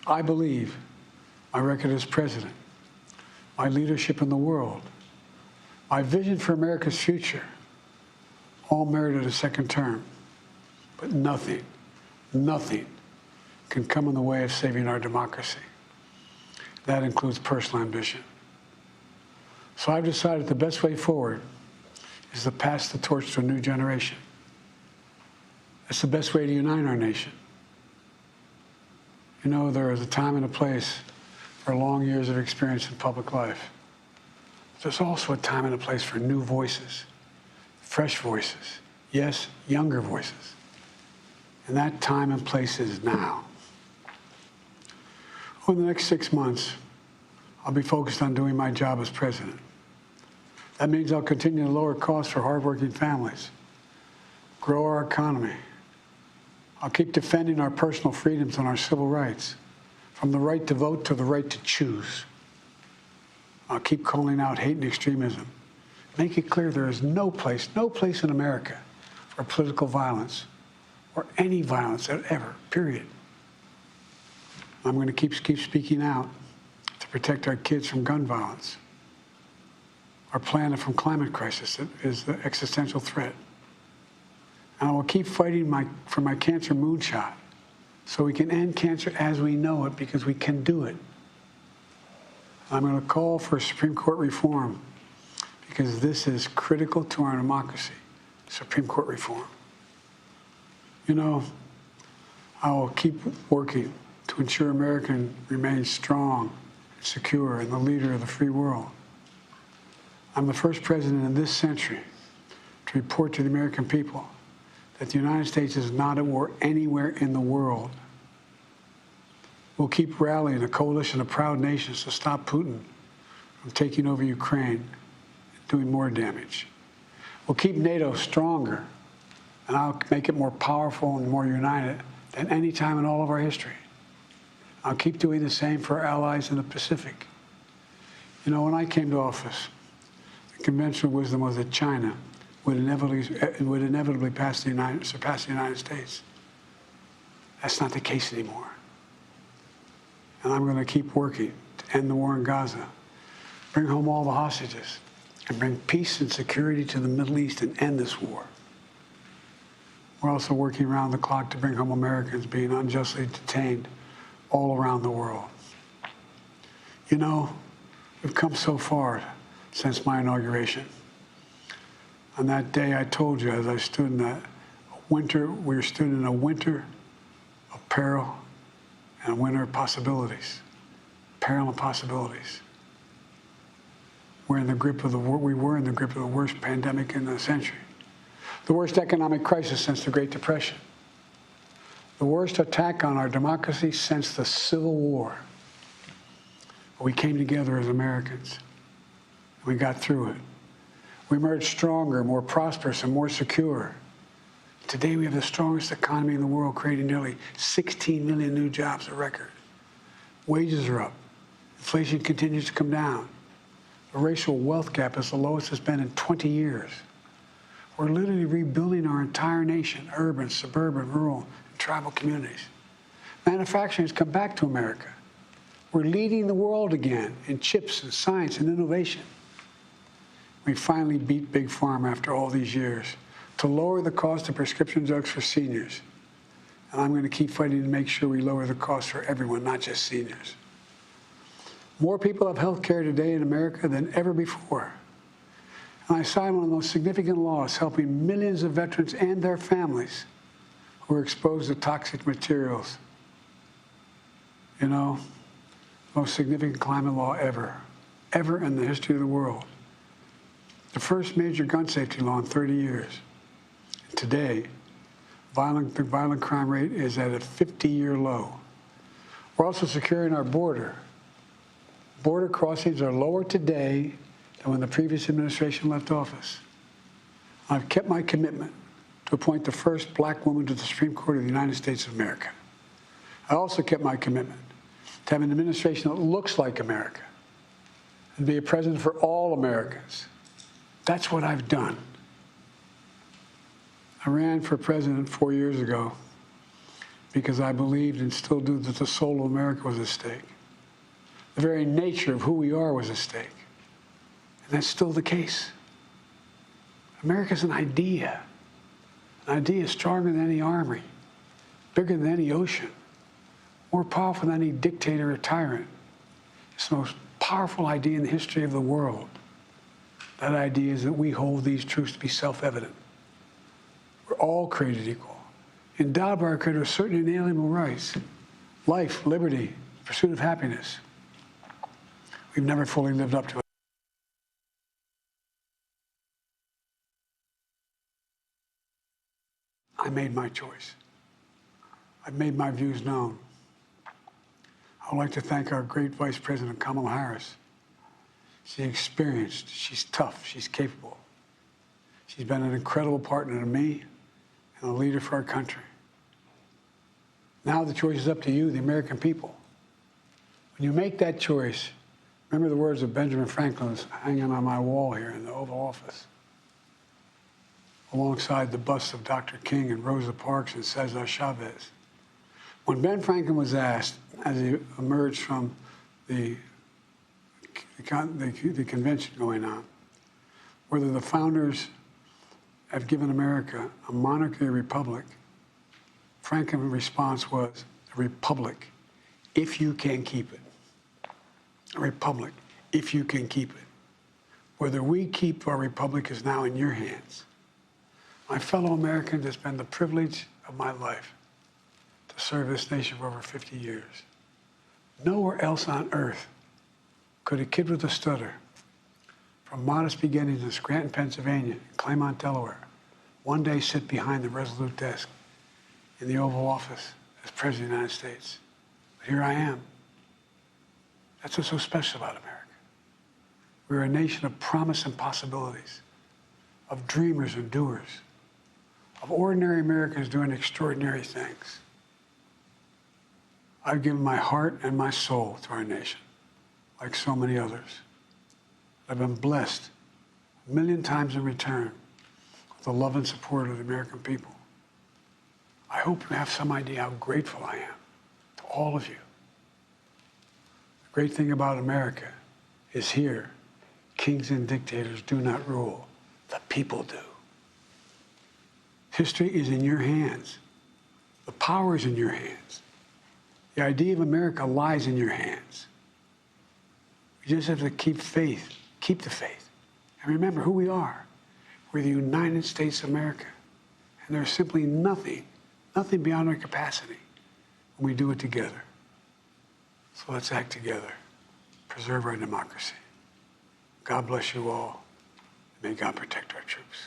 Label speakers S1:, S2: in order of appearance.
S1: I believe my record as president, my leadership in the world, my vision for America's future, all merited a second term. But nothing can come in the way of saving our democracy. That includes personal ambition. So I've decided the best way forward is to pass the torch to a new generation. That's the best way to unite our nation. You know, there is a time and a place for long years of experience in public life. There's also a time and a place for new voices, fresh voices, yes, younger voices. And that time and place is now. Over the next 6 months, I'll be focused on doing my job as president. That means I'll continue to lower costs for hardworking families, grow our economy. I'll keep defending our personal freedoms and our civil rights, from the right to vote to the right to choose. I'll keep calling out hate and extremism. Make it clear there is no place in America for political violence or any violence ever, period. I'm going to keep speaking out to protect our kids from gun violence, our planet from climate crisis that is the existential threat. And I will keep fighting for my cancer moonshot so we can end cancer as we know it, because we can do it. I'm going to call for Supreme Court reform because this is critical to our democracy, Supreme Court reform. You know, I will keep working to ensure America remains strong, secure, and the leader of the free world. I'm the first president in this century to report to the American people that the United States is not at war anywhere in the world. We'll keep rallying a coalition of proud nations to stop Putin from taking over Ukraine and doing more damage. We'll keep NATO stronger, and I'll make it more powerful and more united than any time in all of our history. I'll keep doing the same for our allies in the Pacific. You know, when I came to office, the conventional wisdom was that China would inevitably surpass the United States. That's not the case anymore. And I'm going to keep working to end the war in Gaza, bring home all the hostages, and bring peace and security to the Middle East and end this war. We're also working around the clock to bring home Americans being unjustly detained all around the world. You know, we've come so far since my inauguration. On that day, I told you, as I stood in that winter, we stood in a winter of peril and a winter of possibilities. Peril and possibilities. We were in the grip of the worst pandemic in the century, the worst economic crisis since the Great Depression, the worst attack on our democracy since the Civil War. But we came together as Americans. We got through it. We emerged stronger, more prosperous, and more secure. Today, we have the strongest economy in the world, creating nearly 16 million new jobs, a record. Wages are up. Inflation continues to come down. The racial wealth gap is the lowest it's been in 20 years. We're literally rebuilding our entire nation, urban, suburban, rural, and tribal communities. Manufacturing has come back to America. We're leading the world again in chips and science and innovation. We finally beat Big Pharma after all these years to lower the cost of prescription drugs for seniors. And I'm going to keep fighting to make sure we lower the cost for everyone, not just seniors. More people have health care today in America than ever before. And I signed one of the most significant laws helping millions of veterans and their families who are exposed to toxic materials. You know, most significant climate law ever in the history of the world. The first major gun safety law in 30 years. Today, the violent crime rate is at a 50-year low. We're also securing our border. Border crossings are lower today than when the previous administration left office. I've kept my commitment to appoint the first black woman to the Supreme Court of the United States of America. I also kept my commitment to have an administration that looks like America and be a president for all Americans. That's what I've done. I ran for president 4 years ago because I believed and still do that the soul of America was at stake. The very nature of who we are was at stake. And that's still the case. America's an idea. An idea stronger than any army, bigger than any ocean, more powerful than any dictator or tyrant. It's the most powerful idea in the history of the world. That idea is that we hold these truths to be self-evident. We're all created equal, endowed by our Creator with certain inalienable rights: life, liberty, pursuit of happiness. We've never fully lived up to it. I made my choice. I've made my views known. I would like to thank our great Vice President, Kamala Harris. She's experienced, she's tough, she's capable. She's been an incredible partner to me and a leader for our country. Now the choice is up to you, the American people. When you make that choice, remember the words of Benjamin Franklin hanging on my wall here in the Oval Office, alongside the busts of Dr. King and Rosa Parks and Cesar Chavez. When Ben Franklin was asked, as he emerged from the convention going on, whether the founders have given America a monarchy or republic, Franklin's response was, a republic, if you can keep it. A republic, if you can keep it. Whether we keep our republic is now in your hands. My fellow Americans, it's been the privilege of my life to serve this nation for over 50 years. Nowhere else on earth could a kid with a stutter, from modest beginnings in Scranton, Pennsylvania, and Claymont, Delaware, one day sit behind the resolute desk in the Oval Office as President of the United States. But here I am. That's what's so special about America. We're a nation of promise and possibilities, of dreamers and doers, of ordinary Americans doing extraordinary things. I've given my heart and my soul to our nation, like so many others. I've been blessed a million times in return with the love and support of the American people. I hope you have some idea how grateful I am to all of you. The great thing about America is here, kings and dictators do not rule, the people do. History is in your hands. The power is in your hands. The idea of America lies in your hands. We just have to keep faith, keep the faith, and remember who we are. We're the United States of America, and there's simply nothing beyond our capacity when we do it together. So let's act together, preserve our democracy. God bless you all, and may God protect our troops.